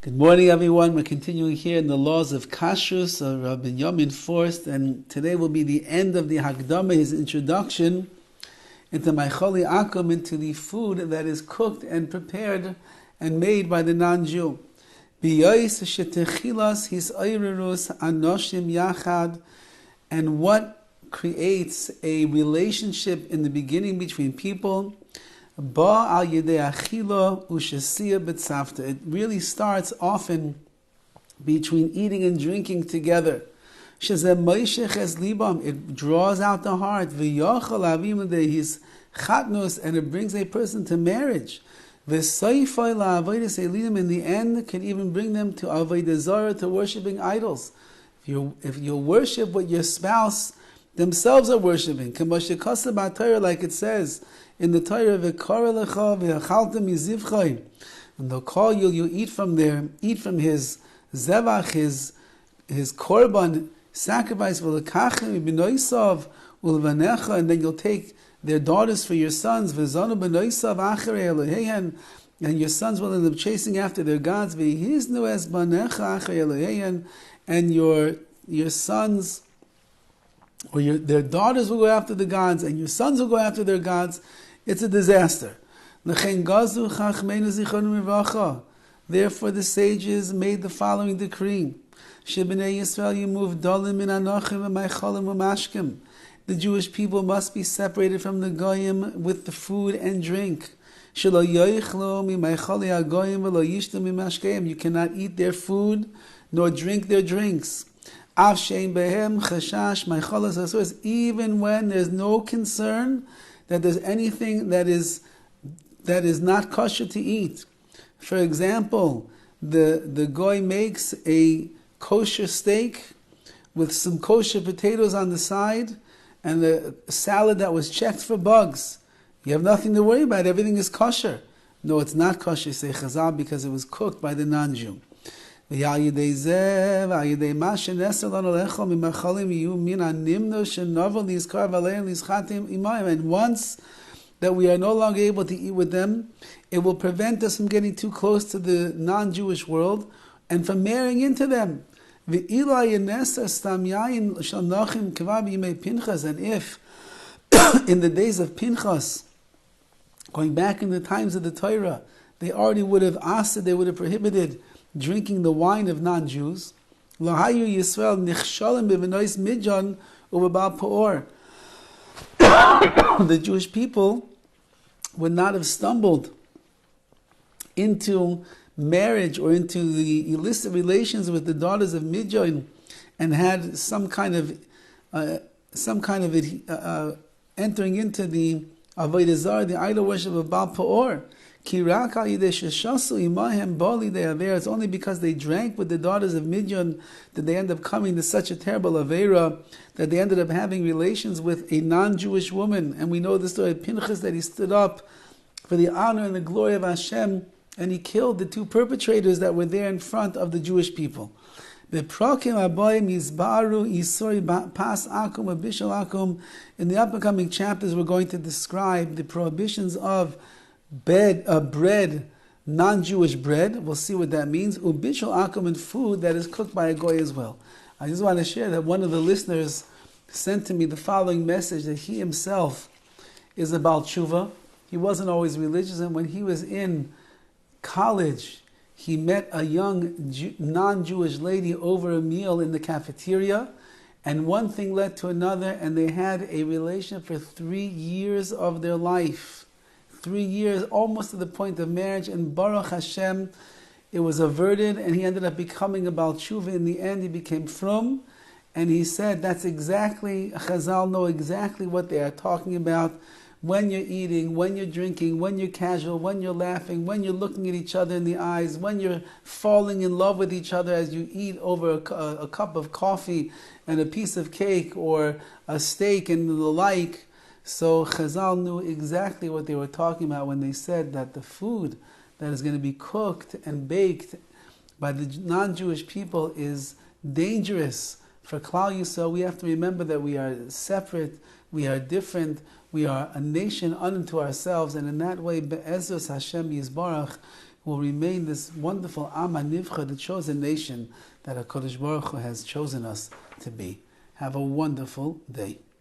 Good morning, everyone. We're continuing here in the laws of KASHRUS of Rabbi Yamin Forst, and today will be the end of the Hakdama, his introduction into Maicholi Akum, into the food that is cooked and prepared and made by the non-Jew. B'yois shetechilas his oirerus anoshim yachad, and what creates a relationship in the beginning between people. It really starts often between eating and drinking together. It draws out the heart. His chatnus, and it brings a person to marriage. In the end, can even bring them to avodah zarah, to worshiping idols. If you worship what your spouse themselves are worshiping, like it says in the Torah, and they'll call you, you eat from there, eat from his zevach, his korban sacrifice, and then you'll take their daughters for your sons, and your sons will end up chasing after their gods, and your sons or their daughters will go after the gods, and your sons will go after their gods. It's a disaster. Therefore the sages made the following decree. The Jewish people must be separated from the goyim with the food and drink. You cannot eat their food nor drink their drinks. Even when there's no concern that there's anything that is not kosher to eat. For example, the goy makes a kosher steak with some kosher potatoes on the side and a salad that was checked for bugs. You have nothing to worry about. Everything is kosher. No, it's not kosher, say Chazal, because it was cooked by the non-Jew. And once that we are no longer able to eat with them, it will prevent us from getting too close to the non-Jewish world and from marrying into them. And if in the days of Pinchas, going back in the times of the Torah, they already would have asked, they would have prohibited drinking the wine of non-Jews, the Jewish people would not have stumbled into marriage or into the illicit relations with the daughters of Midyan and had some kind of entering into the avodah zarah, the idol worship of Baal Peor. It's only because they drank with the daughters of Midyan that they end up coming to such a terrible avera that they ended up having relations with a non-Jewish woman. And we know the story of Pinchas, that he stood up for the honor and the glory of Hashem, and he killed the two perpetrators that were there in front of the Jewish people. In the upcoming chapters, we're going to describe the prohibitions of bread, non-Jewish bread. We'll see what that means. Ubishal akum, and food that is cooked by a goy as well. I just want to share that one of the listeners sent to me the following message, that he himself is about tshuva. He wasn't always religious, and when he was in college, he met a young non-Jewish lady over a meal in the cafeteria, and one thing led to another, and they had a relationship for 3 years of their life. 3 years, almost to the point of marriage, and Baruch Hashem, it was averted, and he ended up becoming a Baal Tshuva. In the end, he became frum, and he said that's exactly, Chazal know exactly what they are talking about. When you're eating, when you're drinking, when you're casual, when you're laughing, when you're looking at each other in the eyes, when you're falling in love with each other as you eat over a cup of coffee and a piece of cake or a steak and the like. So Chazal knew exactly what they were talking about when they said that the food that is going to be cooked and baked by the non-Jewish people is dangerous for Klal Yisrael. We have to remember that we are separate, we are different, we are a nation unto ourselves, and in that way, Be'ezus Hashem Yisbarach, will remain this wonderful Am HaNivcha, the chosen nation that HaKadosh Baruch Hu has chosen us to be. Have a wonderful day.